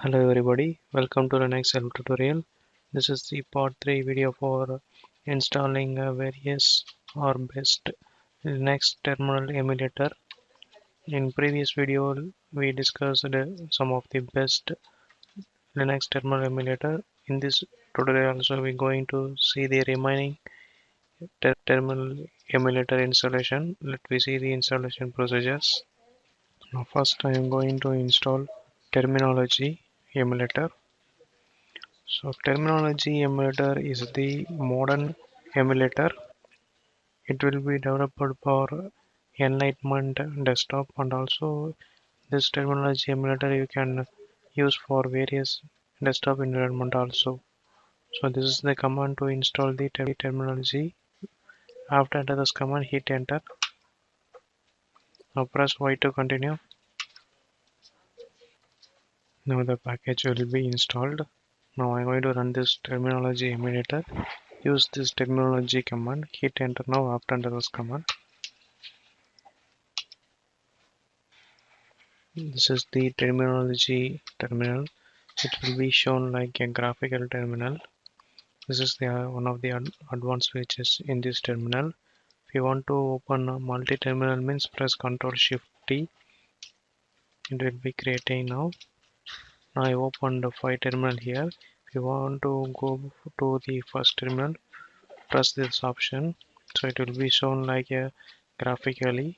Hello everybody, welcome to the next help tutorial. This is the part 3 video for installing various or best Linux terminal emulator. In previous video we discussed some of the best Linux terminal emulator. In this tutorial also we are going to see the remaining terminal emulator installation. Let me see the installation procedures. Now first I am going to install Terminology emulator. So Terminology Emulator is the modern emulator. It will be developed for Enlightenment desktop, and also this Terminology Emulator you can use for various desktop environment also. So this is the command to install the Terminology. After enter this command, hit enter. Now press Y to continue. Now the package will be installed. Now I'm going to run this Terminology Emulator. Use this Terminology command. Hit enter now after enter this command. This is the Terminology terminal. It will be shown like a graphical terminal. This is the one of the advanced features in this terminal. If you want to open a multi-terminal means press Ctrl Shift T. It will be creating now. Now I opened the 5 terminal here. If you want to go to the first terminal, press this option. So it will be shown like a graphically.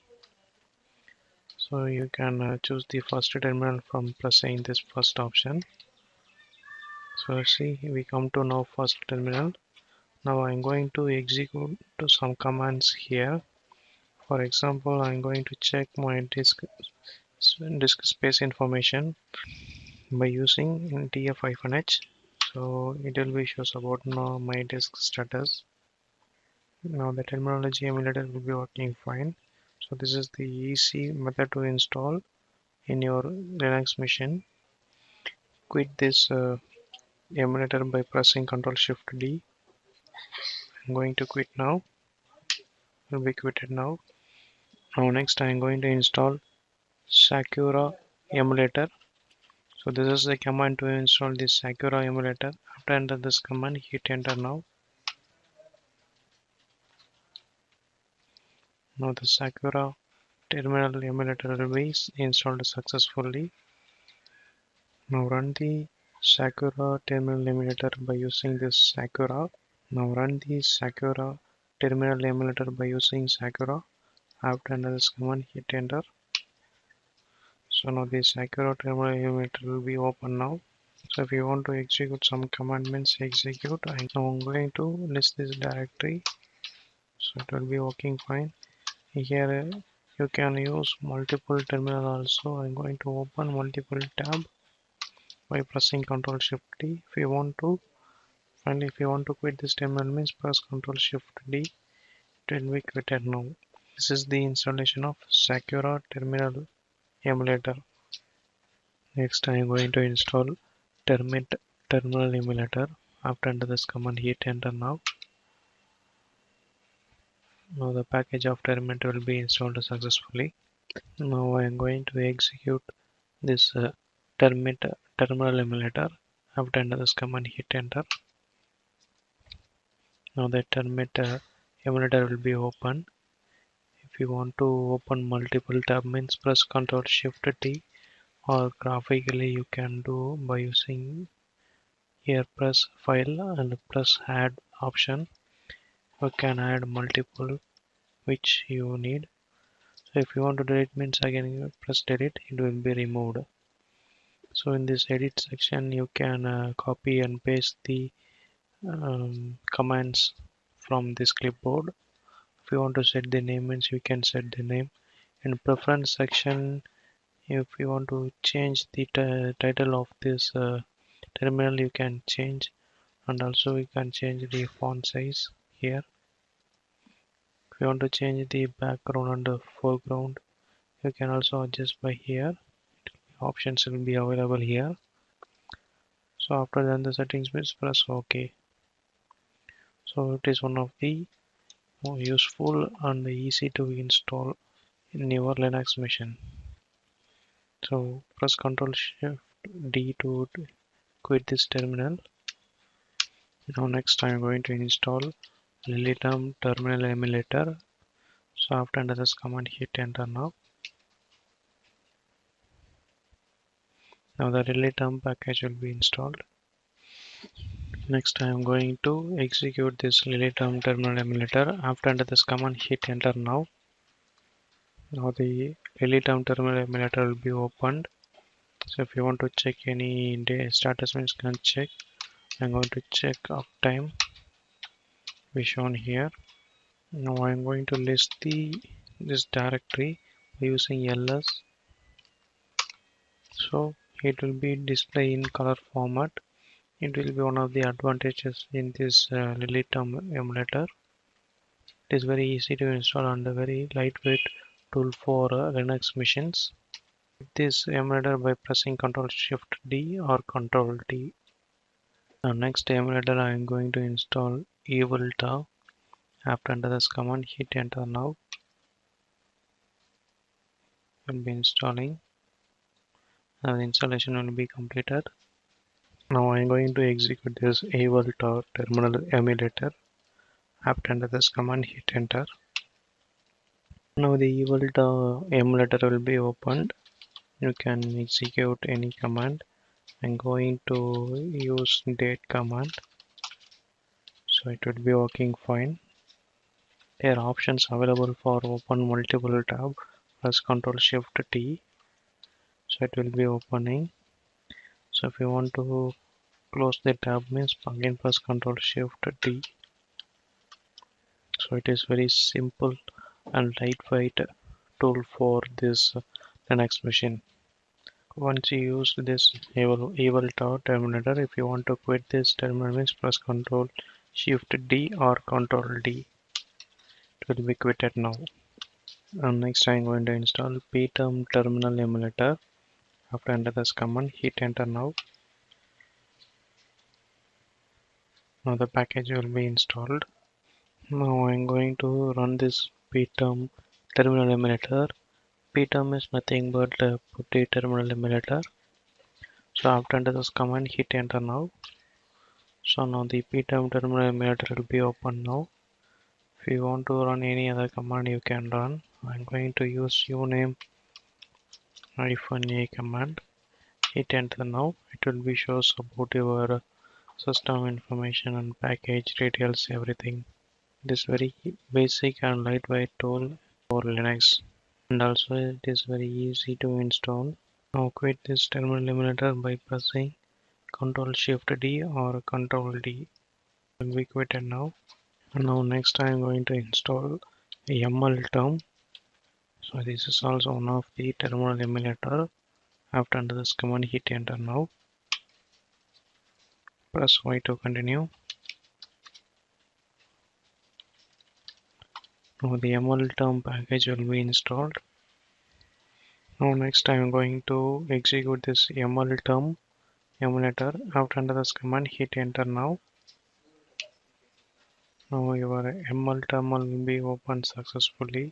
So you can choose the first terminal from pressing this first option. So see, we come to now first terminal. Now I'm going to execute some commands here. For example, I'm going to check my disk space information by using tf-h. So it will be shows about now my disk status. Now the Terminology emulator will be working fine. So this is the easy method to install in your Linux machine. Quit this emulator by pressing Ctrl Shift D. I'm going to quit now. Will be quitted now. Now next I am going to install Sakura emulator. So this is the command to install this Sakura emulator. After enter this command, hit enter now. Now the Sakura terminal emulator will be installed successfully. Now run the Sakura terminal emulator by using this Sakura. Now run the Sakura terminal emulator by using Sakura. After enter this command, hit enter. So now the Sakura terminal emulator will be open now. So if you want to execute some command means execute. I'm going to list this directory. So it will be working fine. Here you can use multiple terminal also. I'm going to open multiple tab by pressing Ctrl Shift D. If you want to quit this terminal means press Ctrl Shift D. It will be quitted now. This is the installation of Sakura terminal emulator. Next I am going to install Terminal Emulator. After enter this command, hit enter now. Now the package of Terminal will be installed successfully. Now I am going to execute this Terminal Emulator. After enter this command, hit enter. Now the Terminal Emulator will be open. If you want to open multiple tab means press Ctrl Shift T, or graphically you can do by using here press file and press add option. You can add multiple which you need. So if you want to delete means again press delete, it will be removed. So in this edit section you can copy and paste the commands from this clipboard. If you want to set the name means you can set the name. In preference section, if you want to change the title of this terminal you can change, and also you can change the font size here. If you want to change the background and the foreground, you can also adjust by here. Options will be available here. So after then the settings means press OK. So it is one of the more useful and easy to install in your Linux machine. So press Ctrl Shift D to quit this terminal. Now next I'm going to install Lilitum Terminal Emulator. So after enter this command, hit enter now. Now the Lilitum package will be installed. Next I am going to execute this Lilitum Terminal Emulator. After enter this command, hit enter now. Now the Lilitum Terminal Emulator will be opened. So if you want to check any day status, means can check. I'm going to check uptime, be shown here. Now I'm going to list this directory using ls. So it will be display in color format. It will be one of the advantages in this Lilitum emulator. It is very easy to install and a very lightweight tool for Linux machines. This emulator by pressing Ctrl Shift D or Ctrl D. Now next emulator I am going to install Emulator. After enter this command, hit enter now. Will be installing. Now the installation will be completed. Now I am going to execute this Emulator terminal emulator. After enter this command, hit enter. Now the Emulator emulator will be opened. You can execute any command. I'm going to use date command, so it will be working fine. There are options available for open multiple tab. Press Ctrl Shift T, so it will be opening. So if you want to close the tab, means again press Ctrl Shift T. So it is very simple and lightweight tool for this Linux machine. Once you use this Emulator terminator, if you want to quit this terminal, means press Ctrl Shift D or Ctrl D. It will be quitted now. And next I'm going to install pterm terminal emulator. After enter this command, hit enter now. Now the package will be installed. Now I'm going to run this pterm terminal emulator. Pterm is nothing but putty terminal emulator. So after enter this command, hit enter now. So now the pterm terminal emulator will be open now. If you want to run any other command, you can run. I'm going to use uname -a command. Hit enter now. It will be shows about your system information and package details, everything. This very basic and lightweight tool for Linux, and also it is very easy to install. Now quit this terminal emulator by pressing Ctrl Shift D or Ctrl D. It will be quitted now. And now next I am going to install Emulator. So this is also one of the terminal emulator. After enter this command, hit enter now. Press Y to continue. Now the Emulator package will be installed. Now next I am going to execute this Emulator emulator. After enter this command, hit enter now. Now your Emulator will be opened successfully.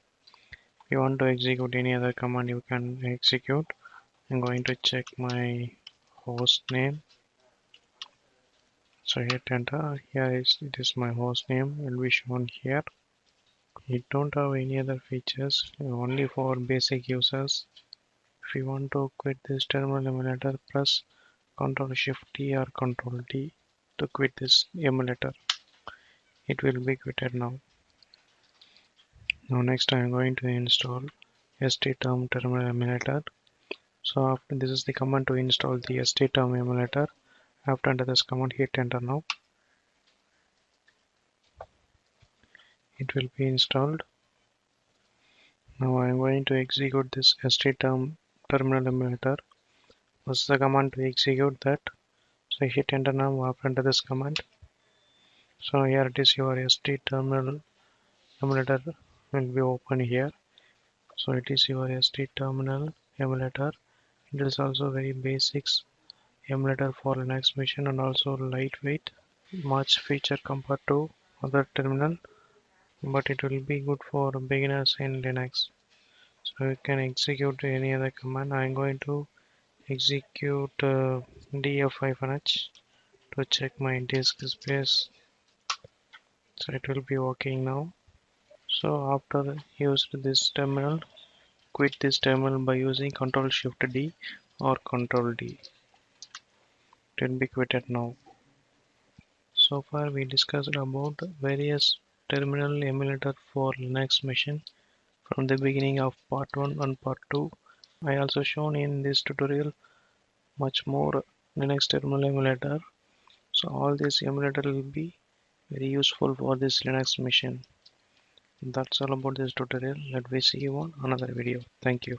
If you want to execute any other command, you can execute. I'm going to check my host name. So hit enter. Here it is my host name will be shown here. It don't have any other features, only for basic users. If you want to quit this terminal emulator, press Ctrl Shift T or Ctrl D to quit this emulator. It will be quitted now. Now next I am going to install STterm terminal emulator. So after this is the command to install the STterm emulator. After enter this command, hit enter now. It will be installed. Now I am going to execute this STterm terminal emulator. This is the command to execute that. So hit enter now. After enter this command. So here it is, your STterminal emulator will be open here. So it is your STterminal emulator. It is also very basics emulator for Linux machine and also lightweight, much feature compared to other terminal, but it will be good for beginners in Linux. So you can execute any other command. I am going to execute df-h to check my disk space. So it will be working now. So after used this terminal, quit this terminal by using Ctrl Shift D or Ctrl D. It will be quitted now. So far we discussed about various terminal emulator for Linux machine from the beginning of part 1 and part 2. I also shown in this tutorial much more Linux terminal emulator. So all this emulator will be very useful for this Linux machine. That's all about this tutorial. Let me see you on another video. Thank you.